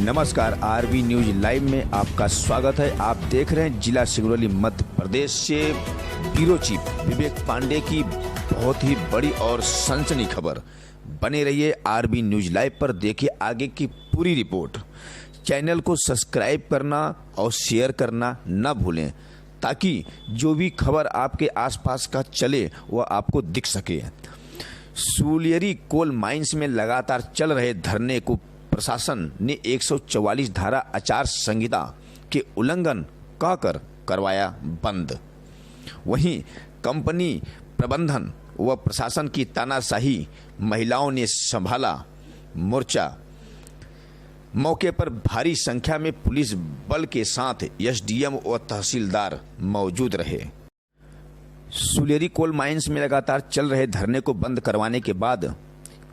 नमस्कार, RB news live में आपका स्वागत है। आप देख रहे हैं जिला सिंगरौली मध्य प्रदेश से ब्यूरो चीफ विवेक पांडे की बहुत ही बड़ी और सनसनी खबर। बने रहिए आरबी न्यूज लाइव पर, देखिए आगे की पूरी रिपोर्ट। चैनल को सब्सक्राइब करना और शेयर करना न भूलें ताकि जो भी खबर आपके आसपास का चले वह आपको दिख सके। सुलियरी कोल माइंस में लगातार चल रहे धरने को प्रशासन ने 144 धारा आचार संहिता के उल्लंघन कहकर करवाया बंद। वहीं कंपनी प्रबंधन व प्रशासन की तानाशाही, महिलाओं ने संभाला मोर्चा। मौके पर भारी संख्या में पुलिस बल के साथ एसडीएम व तहसीलदार मौजूद रहे। सुलियरी कोल माइंस में लगातार चल रहे धरने को बंद करवाने के बाद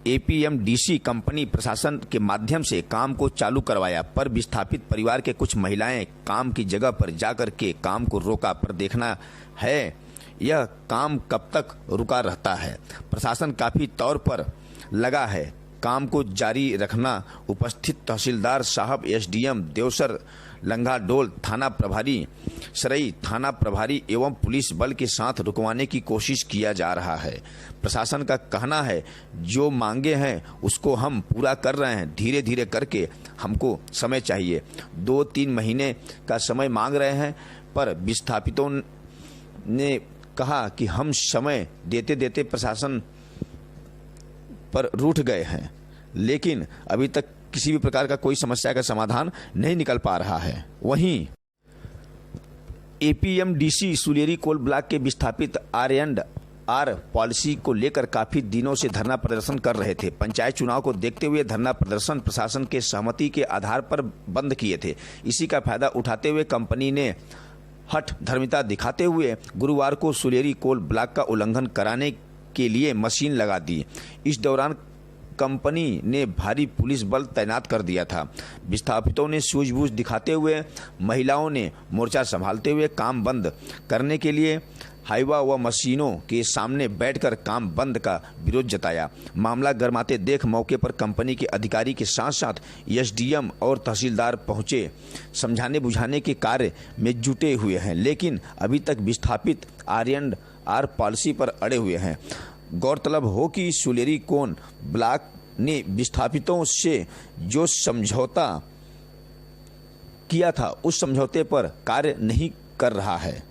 एपीएमडीसी कंपनी प्रशासन के माध्यम से काम को चालू करवाया, पर विस्थापित परिवार के कुछ महिलाएं काम की जगह पर जाकर के काम को रोका। पर देखना है यह काम कब तक रुका रहता है। प्रशासन काफी तौर पर लगा है काम को जारी रखना। उपस्थित तहसीलदार साहब, एसडीएम देवसर, लंगाडोल थाना प्रभारी, सरई थाना प्रभारी एवं पुलिस बल के साथ रुकवाने की कोशिश किया जा रहा है। प्रशासन का कहना है जो मांगे हैं उसको हम पूरा कर रहे हैं, धीरे धीरे करके हमको समय चाहिए। 2-3 महीने का समय मांग रहे हैं, पर विस्थापितों ने कहा कि हम समय देते देते प्रशासन पर रूठ गए हैं, लेकिन अभी तक किसी भी प्रकार का कोई समस्या का समाधान नहीं निकल पा रहा है। वहीं एपीएमडीसी सुलियरी कोल ब्लॉक के विस्थापित आर पॉलिसी को लेकर काफी दिनों से धरना प्रदर्शन कर रहे थे। पंचायत चुनाव को देखते हुए धरना प्रदर्शन प्रशासन के सहमति के आधार पर बंद किए थे। इसी का फायदा उठाते हुए कंपनी ने हठ धर्मिता दिखाते हुए गुरुवार को सुलियरी कोल ब्लॉक का उल्लंघन कराने के लिए मशीन लगा दी। इस दौरान कंपनी ने भारी पुलिस बल तैनात कर दिया था। विस्थापितों ने सूझबूझ दिखाते हुए महिलाओं ने मोर्चा संभालते हुए काम बंद करने के लिए हाईवा व मशीनों के सामने बैठकर काम बंद का विरोध जताया। मामला गरमाते देख मौके पर कंपनी के अधिकारी के साथ साथ एसडीएम और तहसीलदार पहुंचे, समझाने बुझाने के कार्य में जुटे हुए हैं, लेकिन अभी तक विस्थापित आर पॉलिसी पर अड़े हुए हैं। गौरतलब हो कि सुलियरी कोल ब्लॉक ने विस्थापितों से जो समझौता किया था उस समझौते पर कार्य नहीं कर रहा है।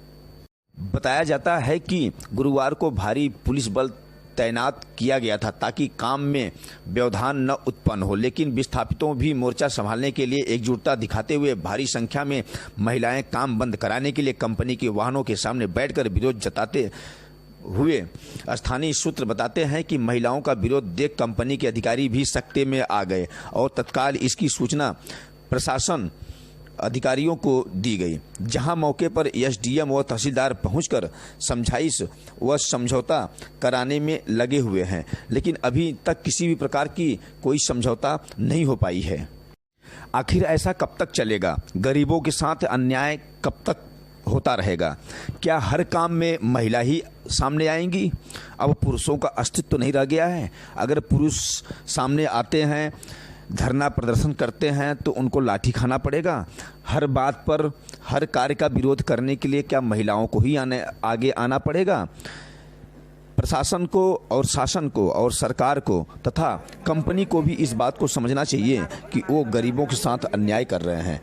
बताया जाता है कि गुरुवार को भारी पुलिस बल तैनात किया गया था ताकि काम में व्यवधान न उत्पन्न हो, लेकिन विस्थापितों भी मोर्चा संभालने के लिए एकजुटता दिखाते हुए भारी संख्या में महिलाएं काम बंद कराने के लिए कंपनी के वाहनों के सामने बैठकर विरोध जताते हुए। स्थानीय सूत्र बताते हैं कि महिलाओं का विरोध देख कंपनी के अधिकारी भी सख्ते में आ गए और तत्काल इसकी सूचना प्रशासन अधिकारियों को दी गई, जहां मौके पर एसडीएम व तहसीलदार पहुंचकर समझाइश व समझौता कराने में लगे हुए हैं, लेकिन अभी तक किसी भी प्रकार की कोई समझौता नहीं हो पाई है। आखिर ऐसा कब तक चलेगा? गरीबों के साथ अन्याय कब तक होता रहेगा? क्या हर काम में महिला ही सामने आएंगी? अब पुरुषों का अस्तित्व नहीं रह गया है। अगर पुरुष सामने आते हैं, धरना प्रदर्शन करते हैं तो उनको लाठी खाना पड़ेगा। हर बात पर, हर कार्य का विरोध करने के लिए क्या महिलाओं को ही आगे आना पड़ेगा? प्रशासन को और शासन को और सरकार को तथा कंपनी को भी इस बात को समझना चाहिए कि वो गरीबों के साथ अन्याय कर रहे हैं।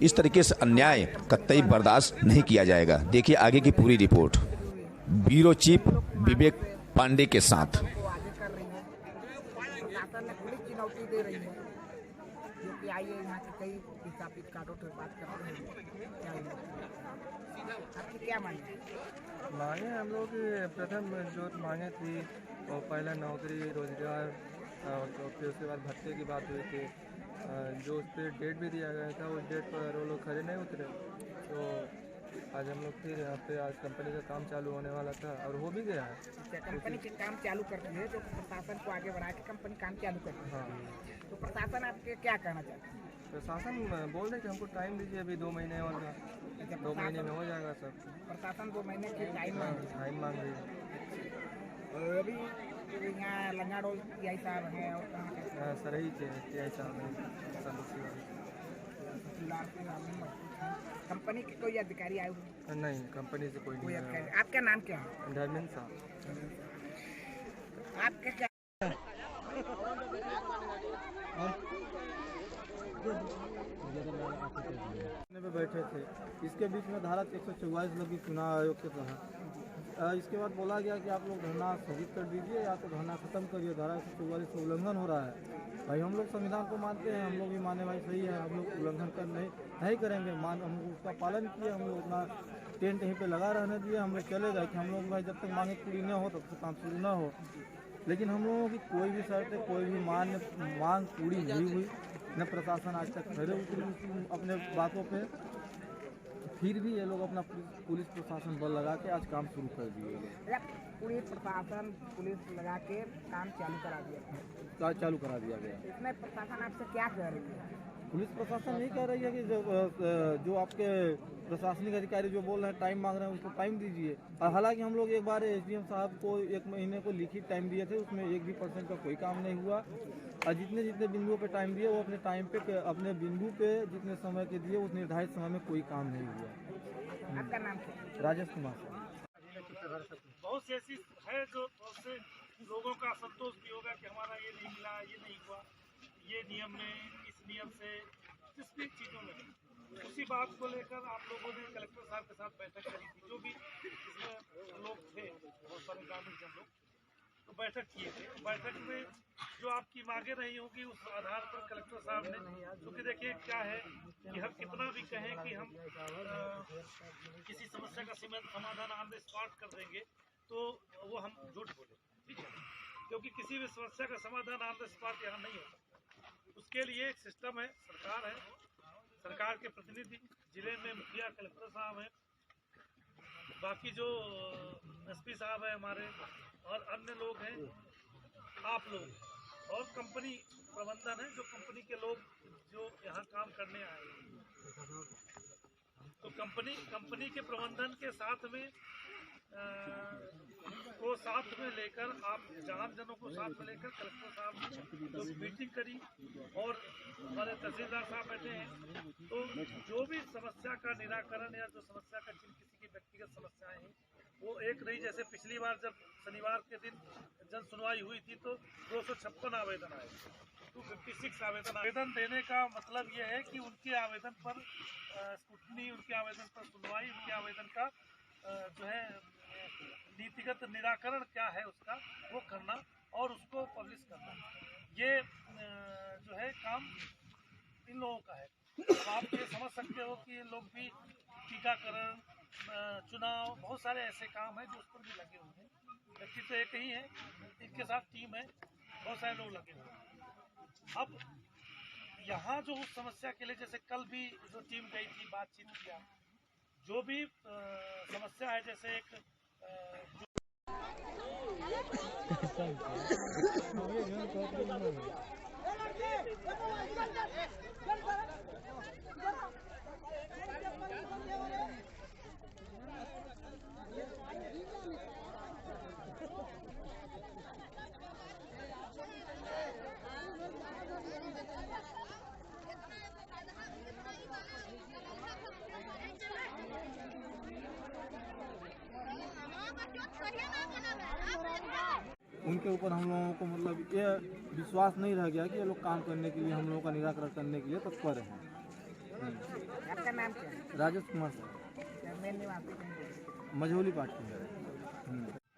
इस तरीके से अन्याय कतई बर्दाश्त नहीं किया जाएगा। देखिए आगे की पूरी रिपोर्ट ब्यूरो चीफ विवेक पांडे के साथ। चुनौती दे रही है जो कि आई है यहाँ के कई विस्थापित कार्डों से बात करते हैं। आपकी क्या मांगे? मांगे हम लोग प्रथम जो मांगे थी वो पहला नौकरी रोजगार, तो फिर उसके बाद भत्ते की बात हुई थी। जो उस पर डेट भी दिया गया था उस डेट पर वो लोग खड़े नहीं उतरे, तो आज हम लोग फिर यहाँ पे आज कंपनी का काम चालू होने वाला था और हो भी गया है। कंपनी के काम चालू करती है, जो प्रशासन को आगे बढ़ा के कंपनी काम चालू करती है। हाँ, तो प्रशासन आपके क्या कहना चाहते हैं? प्रशासन बोल रहे कि हमको टाइम दीजिए, अभी 2 महीने और 2 महीने में हो जाएगा सब। प्रशासन 2 महीने के टाइम मांग रही है। टाइम मांग रही है। अभी यहाँ लंगा रोड यही साहब है और कहाँ के सरही के ऐसा कंपनी के कोई अधिकारी आए हुए? नहीं, कंपनी से कोई कोई नहीं अधिकारी? आया। आपका नाम क्या है? धर्मेंद्र साहब। आपका क्या पे बैठे थे, इसके बीच में धारा 144 लगी चुनाव आयोग के तहत। इसके बाद बोला गया कि आप लोग धरना स्थगित कर दीजिए या तो धरना खत्म करिए, धारा 144 का उल्लंघन हो रहा है। भाई हम लोग संविधान को मानते हैं, हम लोग भी माने भाई सही है, हम लोग उल्लंघन कर नहीं करेंगे, हम उसका पालन किए, हम लोग अपना टेंट यहीं पे लगा रहने दिए, हम लोग चले गए कि हम लोग भाई जब तक मांगे पूरी न हो तब तक काम शुरू न हो। लेकिन हम लोगों की कोई भी शर्त, कोई भी मांग पूरी नहीं हुई, न प्रशासन आज तक खड़े उतरी अपने बातों पे। फिर भी ये लोग अपना पुलिस प्रशासन बल लगा के आज काम शुरू कर दिए। पूरी प्रशासन पुलिस लगा के काम चालू करा दिया गया। इसमें प्रशासन आपसे क्या कह रही है? पुलिस प्रशासन नहीं कह रही है कि जो आपके प्रशासनिक अधिकारी जो बोल रहे हैं टाइम मांग रहे हैं उसको टाइम दीजिए। और हालांकि हम लोग एक बार एसडीएम साहब को 1 महीने को लिखित टाइम दिए थे, उसमें 1% का कोई काम नहीं हुआ। और जितने बिंदुओं पे टाइम दिए वो अपने टाइम पे अपने बिंदु पे जितने समय के दिए उस निर्धारित समय में कोई काम नहीं हुआ। आपका नाम क्या? राजेश कुमार। बहुत सी ऐसी है जो बहुत से लोगों का असंतोष भी होगा कि हमारा ये नहीं मिला, ये नहीं हुआ, ये नियम में, इस नियम से, जिस भी चीज़ों में। उसी बात को लेकर आप लोगों ने कलेक्टर साहब के साथ बैठक करी थी, जो भी इसमें लोग थे, बहुत सारे ग्रामीण जन लोग, तो बैठक किए थे। बैठक में जो आपकी मांगे रही होंगी उस आधार पर कलेक्टर साहब ने, क्योंकि देखिए क्या है कि हम कितना भी कहें कि हम किसी समस्या का समाधान ऑन द स्पॉट कर देंगे तो वो हम झूठ बोले, ठीक है, क्योंकि किसी भी समस्या का समाधान ऑन द स्पॉट यहाँ नहीं हो सकता। उसके लिए एक सिस्टम है, सरकार है, सरकार के प्रतिनिधि जिले में मुखिया कलेक्टर साहब हैं, बाकी जो एसपी साहब है हमारे और अन्य लोग हैं, आप लोग और कंपनी प्रबंधन है, जो कंपनी के लोग जो यहाँ काम करने आए हैं। तो कंपनी के प्रबंधन के साथ में को साथ में लेकर आप जनों को साथ में लेकर कलेक्टर साहब ने जो मीटिंग करी और हमारे तहसीलदार साहब बैठे हैं। तो जो भी समस्या का निराकरण या जो समस्या का जिन किसी की व्यक्तिगत समस्याएं हैं वो एक नहीं, जैसे पिछली बार जब शनिवार के दिन जन सुनवाई हुई थी तो 256 आवेदन आए, 256 आवेदन देने का मतलब ये है कि उनके आवेदन पर स्क्रूटनी, उनके आवेदन पर सुनवाई, उनके आवेदन का जो है नीतिगत निराकरण क्या है उसका वो करना और उसको पब्लिश करना, ये जो है काम इन लोगों का है। तो आप ये समझ सकते हो कि ये लोग भी टीकाकरण, चुनाव, बहुत सारे ऐसे काम हैं जो उस पर भी लगे हुए हैं। व्यक्ति तो एक ही है, इनके साथ टीम है, बहुत सारे लोग लगे हुए हैं। अब यहाँ जो उस समस्या के लिए, जैसे कल भी जो टीम गई थी, बातचीत किया, जो भी समस्या है, जैसे एक उनके ऊपर हम लोगों को मतलब ये विश्वास नहीं रह गया कि ये लोग काम करने के लिए, हम लोगों का निराकरण करने के लिए तत्पर हैं। आपका नाम क्या है? राजेश कुमार सर, मेन निवासी कहीं? मझौली पार्टी है।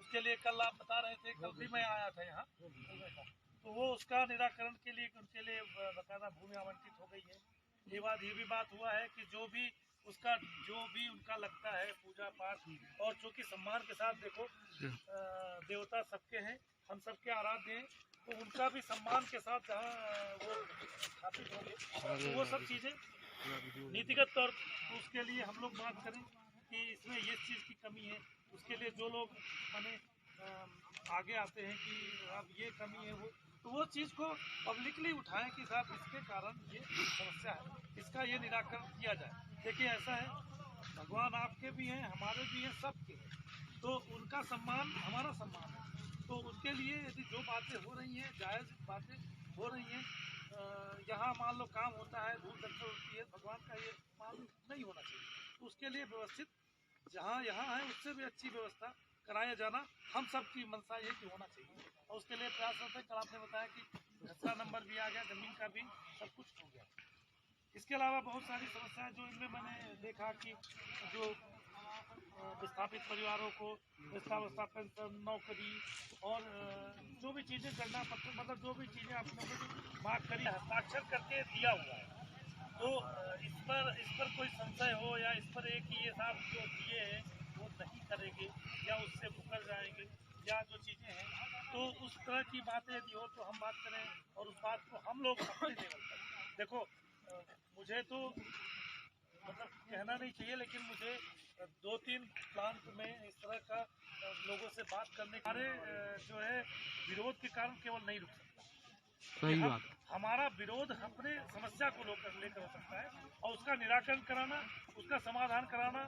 उसके लिए कल आप बता रहे थे, कल भी मैं आया था यहाँ, तो वो उसका निराकरण के लिए उनके लिए बकायदा भूमि आवंटित हो गई है। ये भी बात हुआ है कि जो भी उनका लगता है पूजा पाठ, और चूँकि सम्मान के साथ, देखो देवता सबके हैं, हम सबके आराध्य हैं, तो उनका भी सम्मान के साथ जहाँ वो स्थापित होंगे, तो वो सब चीज़ें नीतिगत तौर पर उसके लिए हम लोग बात करें कि इसमें ये चीज़ की कमी है। उसके लिए जो लोग माने आगे आते हैं कि अब ये कमी है, तो वो चीज़ को पब्लिकली उठाएं कि साहब इसके कारण ये समस्या है, इसका ये निराकरण किया जाए। देखिए ऐसा है, भगवान आपके भी हैं, हमारे भी हैं, सबके हैं, तो उनका सम्मान हमारा सम्मान है। तो उसके लिए यदि जो बातें हो रही हैं, जायज़ बातें हो रही हैं, यहाँ मान लो काम होता है, धूल धक्कर होती है, भगवान का ये मान नहीं होना चाहिए। तो उसके लिए व्यवस्थित जहाँ यहाँ है उससे भी अच्छी व्यवस्था कराया जाना हम सब की मंशा ये कि होना चाहिए, और उसके लिए प्रयासरत है। कल आपने बताया कि खसरा नंबर भी आ गया, ज़मीन का भी सब कुछ हो गया। इसके अलावा बहुत सारी समस्याएं जो इनमें मैंने देखा कि जो विस्थापित परिवारों को वृद्धावस्था पेंशन, नौकरी और जो भी चीज़ें गणना पत्र, मतलब जो भी चीज़ें आप लोगों ने मांग करी, हस्ताक्षर करके दिया हुआ है। तो इस पर कोई संशय हो या इस पर एक ये साहब जो दिए हैं वो नहीं करेंगे या उससे मुकर जाएंगे या जो चीज़ें हैं, तो उस तरह की बातें यदि हो तो हम बात करें और उस बात को हम लोग अपने लेवल पर देखो। मुझे तो मतलब कहना नहीं चाहिए, लेकिन मुझे 2-3 प्लांट में इस तरह का लोगों से बात करने हमारे जो है विरोध के कारण केवल नहीं रुक सकता। सही बात। हमारा विरोध अपने समस्या को लेकर हो सकता है और उसका निराकरण कराना, उसका समाधान कराना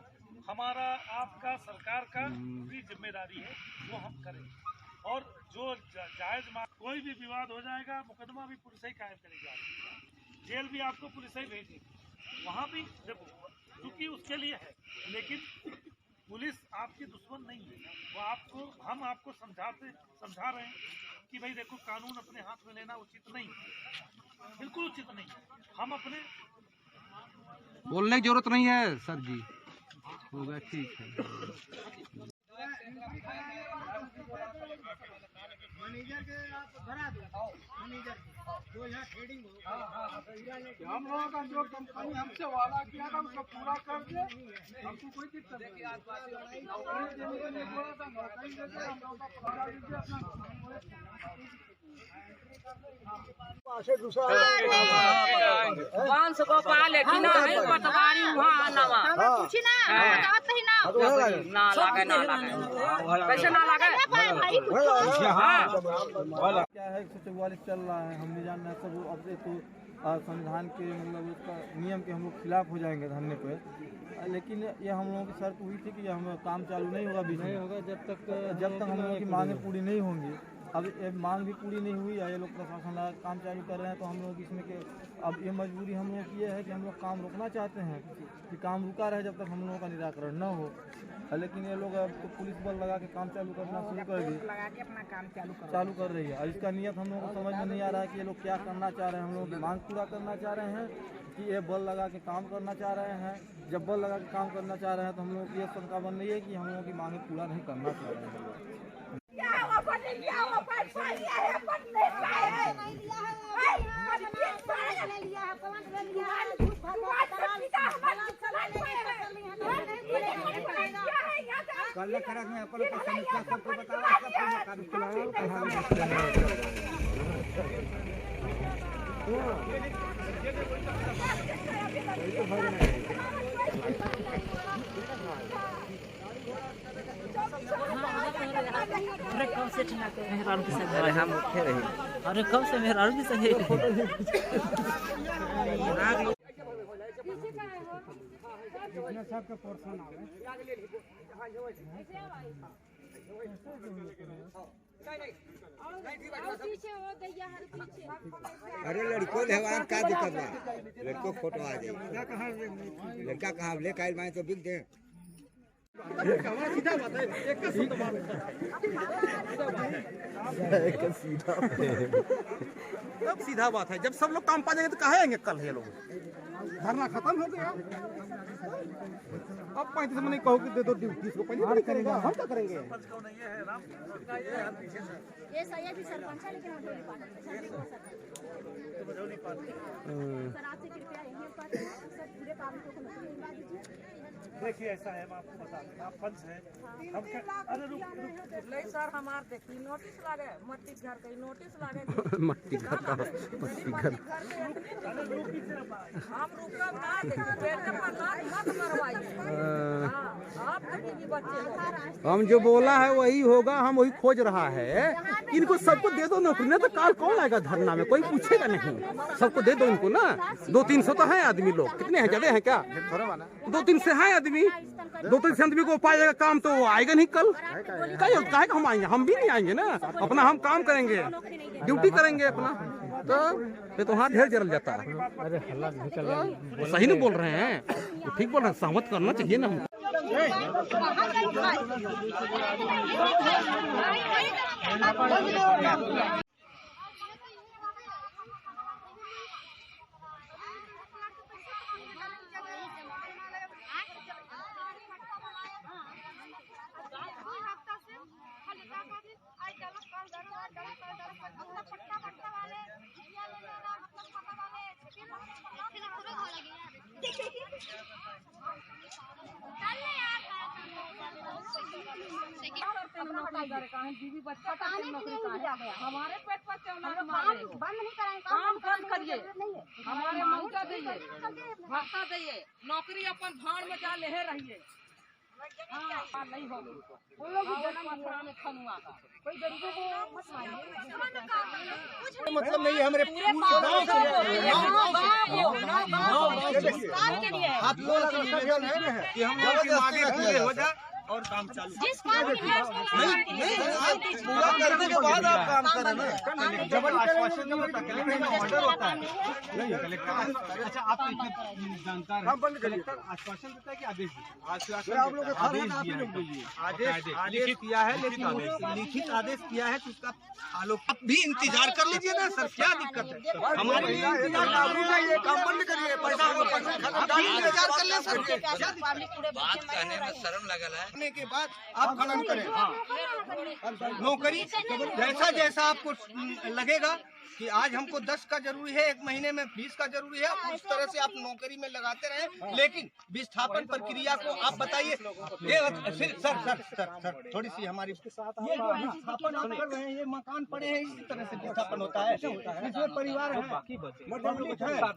हमारा, आपका, सरकार का भी जिम्मेदारी है, वो हम करें। और जो जायज़ कोई भी विवाद हो जाएगा, मुकदमा भी पुलिस ही कायम करेगी, जेल भी आपको पुलिस ही भेजेगी, वहाँ भी देखो, क्योंकि उसके लिए है। लेकिन पुलिस आपकी दुश्मन नहीं है, वो हम आपको समझा रहे हैं कि भाई देखो, कानून अपने हाथ में लेना उचित नहीं है, बिल्कुल उचित नहीं है। हम अपने बोलने की जरूरत नहीं है सर जी, हो गया, ठीक है। मैनेजर के आप भरा दो, मैनेजर जो यहाँ ट्रेडिंग हो, हम लोगों का जो कंपनी हमसे वादा किया था उसको पूरा कर दे, हमको कोई दिक्कत नहीं। वंश गोपाल है कि ना है पटवारी वहाँ नवा पूछी ना ना लागे कैसे ना लागे। क्या है 144 चल रहा है, हम नहीं जान रहे सब। अब से तो संविधान के मतलब उसका नियम के हम लोग खिलाफ हो जाएंगे धरने पे, लेकिन ये हम लोगों की शर्त हुई थी कि हम काम चालू नहीं होगा, नहीं होगा जब तक हम लोगों की मांगें पूरी नहीं होंगी। अब ये मांग भी पूरी नहीं हुई है, ये लोग प्रशासन काम चालू कर रहे हैं, तो हम लोग इसमें के अब ये मजबूरी हम लोग की है कि हम लोग काम रोकना चाहते हैं कि काम रुका रहे जब तक हम लोगों का निराकरण न हो। लेकिन ये लोग अब तो पुलिस बल लगा के काम चालू करना शुरू कर दी, लगा के अपना काम चालू कर रही है। और इसका नियत हम लोगों को समझ में नहीं आ रहा है कि ये लोग क्या करना चाह रहे हैं। हम लोग की मांग पूरा करना चाह रहे हैं कि ये बल लगा के काम करना चाह रहे हैं। जब बल लगा के काम करना चाह रहे हैं तो हम लोग की ये शंका बन रही है कि हम लोगों की मांगें पूरा नहीं करना चाह रहे हैं। कल खराब में अपन को समस्या सबको बतावा, अरे कब से मेहरारू की सही, अरे हम उठे रहे, अरे कब से मेहरारू की सही सबके पोर्शन आवे। अरे लड़को लेवान का दिक्कत बा, लड़को फोटो आ जाए, लड़का कहाँ लेकर आए मैं तो बिक दे। सीधा बात है, एक सीधा बात है। जब सब लोग काम पा जाएंगे तो कहाँ आएंगे कल ये लोग? धरना खत्म हो गया। अब 35 में नहीं कहो कि दे दो 30 को, 35 करेंगे, हम क्या करेंगे? ये सही भी सरपंच है, लेकिन हम नहीं पाते सर, आपसे कृपया यही बात है सर, पूरे काम को दिलवा दीजिए। देखिए ऐसा है, मैं आपको बता दूं, आप पंच हैं, हम अरे रुक नहीं सर, हमार देखिए नोटिस लागे, मट्टी घर का नोटिस लागे, मट्टी घर का मट्टी घर हम रुकब ना, देखिए पेड़ पर मत मरवाइए। आप हम जो बोला है वही होगा, हम वही खोज रहा है। इनको सबको दे दो नौकरी, ना तो काल कौन आएगा धरना में, कोई पूछेगा नहीं। सबको दे दो इनको ना। 200-300 तो है आदमी लोग, कितने हैं, ज्यादा हैं क्या? 200-300 है आदमी। 200-300 आदमी को पाएगा काम तो वो आएगा नहीं कल। काहे हम आएंगे? हम भी नहीं आएंगे ना। अपना हम काम करेंगे, ड्यूटी करेंगे अपना। तो हाथ ढेर जल जाता है। तो सही नहीं बोल रहे हैं, तो ठीक बोल रहे हैं, सहमत करना चाहिए ना हमको। बीवी बच्चा का नौकरी का है, हमारे पेट पर क्यों ना मारे? बंद नहीं कराएंगे, काम बंद करिए, हमारे मौका दीजिए, भत्ता दीजिए, नौकरी अपन भाड़ में जा ले रहिए। हाँ नहीं होगी, उन लोग में खनुआ का कोई गरीबों को मतलब नहीं है हमारे पूरे गाँव कि हम लोग की मांगे पूरे हो जाए और काम चालू। पूरा करने के बाद आप काम करें ना। जब आश्वासन ऑर्डर होता है नहीं कलेक्टर। अच्छा आप जानकार हैं, कलेक्टर आश्वासन देता है कि आदेश देता है? आप लोग आदेश किया है, लेकिन लिखित आदेश किया है तो उसका आलोक आप भी इंतजार कर लीजिए ना सर, क्या दिक्कत है? हमारे लिए इंतजार काम बंद करिए, पैसा इंतजार कर ले सर। बात कहने में शर्म लगा है के बाद आप खनन करें। नौकरी जैसा जैसा आपको लगेगा कि आज हमको 10 का जरूरी है, 1 महीने में 20 का जरूरी है, उस तरह से आप नौकरी में लगाते रहे। लेकिन विस्थापन प्रक्रिया को आप बताइए। सर थोड़ी सी हमारी ये जो विस्थापन आप कर रहे हैं, ये मकान पड़े हैं, इसी तरह से विस्थापन होता है। इसमें परिवार है,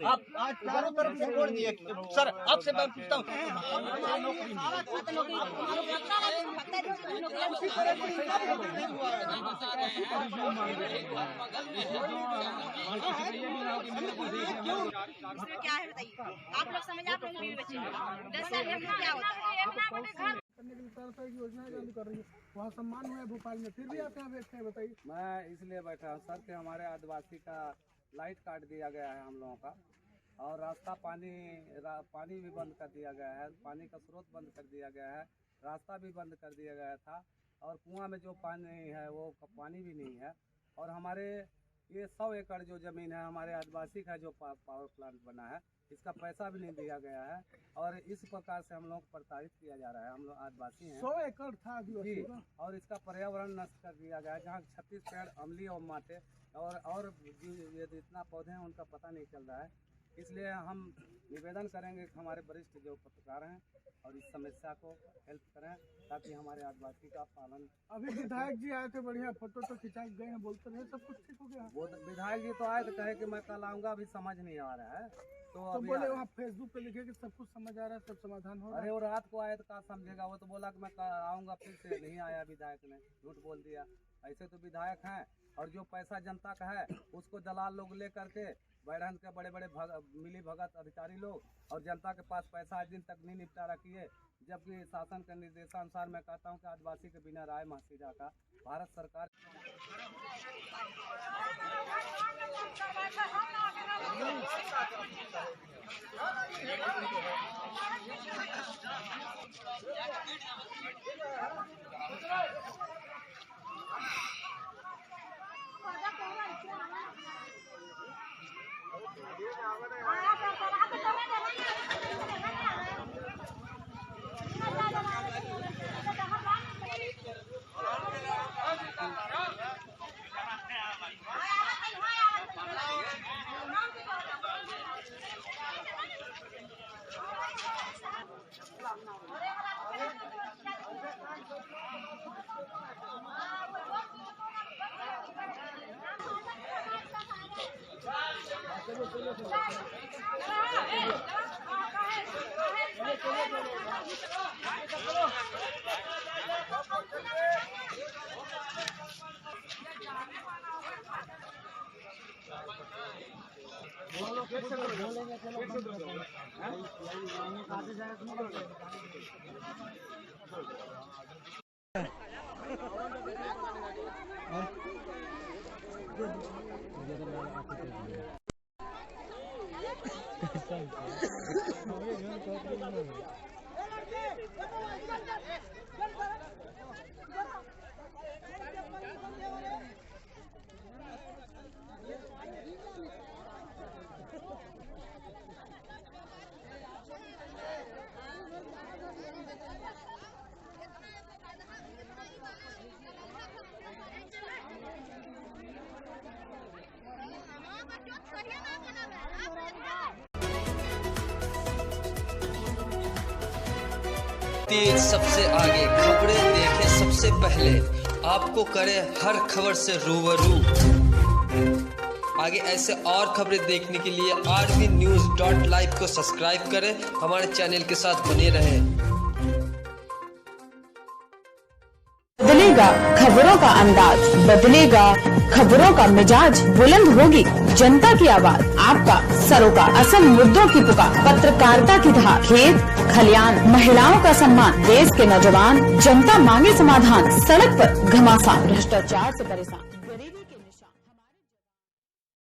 आप आज चारों तरफ से छोड़ दिए। सर आपसे मैं पूछता हूँ, इसमें क्या है बताइए, आप लोग समझ, आप लोग बीवी बच्चे 10 साल में क्या होता है? करने के लिए तरह की योजनाएं चालू कर रही है। वहाँ सम्मान हुआ है भोपाल में, फिर भी आप यहाँ बैठते हैं, बताइए। मैं इसलिए बैठा हूँ सर कि हमारे आदिवासी का लाइट काट दिया गया है हम लोगों का, और रास्ता पानी भी बंद कर दिया गया है, पानी का स्रोत बंद कर दिया गया है, रास्ता भी बंद कर दिया गया था, और कुआं में जो पानी है वो पानी भी नहीं है। और हमारे ये 100 एकड़ जो ज़मीन है हमारे आदिवासी का, जो पावर प्लांट बना है, इसका पैसा भी नहीं दिया गया है, और इस प्रकार से हम लोग प्रताड़ित किया जा रहा है। हम लोग आदिवासी हैं, 100 एकड़ था आदिवासी, और इसका पर्यावरण नष्ट कर दिया गया है, जहाँ 36 पेड़ अम्लीय और माटे और ये जितना पौधे हैं उनका पता नहीं चल रहा है। इसलिए हम निवेदन करेंगे कि हमारे वरिष्ठ जो पत्रकार हैं और इस समस्या को हेल्प करें, ताकि हमारे आदिवासी का पालन। अभी विधायक जी आए थे, बढ़िया फोटो तो खिंचा गए हैं, बोलते रहे, सब कुछ ठीक हो गया। वो विधायक जी तो आए तो कहे कि मैं कल आऊँगा, अभी समझ नहीं आ रहा है। तो बोले वहाँ फेसबुक पे लिखे कि सब कुछ समझ आ रहा है, सब समाधान हो। अरे वो रात को आए तो क्या समझेगा, वो तो बोला कि मैं आऊँगा, फिर से नहीं आया विधायक ने, झूठ बोल दिया। ऐसे तो विधायक हैं, और जो पैसा जनता का है उसको दलाल लोग ले करके बैठन के बड़े मिली भगत अधिकारी लोग, और जनता के पास पैसा आज दिन तक नहीं निपटारा किए। जबकि शासन के निर्देशानुसार मैं कहता हूं कि आदिवासी के बिना राय महासीजा का भारत सरकार तेज सबसे आगे, खबरें देखें सबसे पहले, आपको करे हर खबर से रूबरू। आगे ऐसे और खबरें देखने के लिए rvnews.live को सब्सक्राइब करें, हमारे चैनल के साथ बने रहें। बदलेगा खबरों का अंदाज, बदलेगा खबरों का मिजाज, बुलंद होगी जनता की आवाज, आपका सरोकार, असल मुद्दों की पुकार, पत्रकारिता की धार, खेत खलियान, महिलाओं का सम्मान, देश के नौजवान, जनता मांगे समाधान, सड़क पर घमासान, भ्रष्टाचार से परेशान।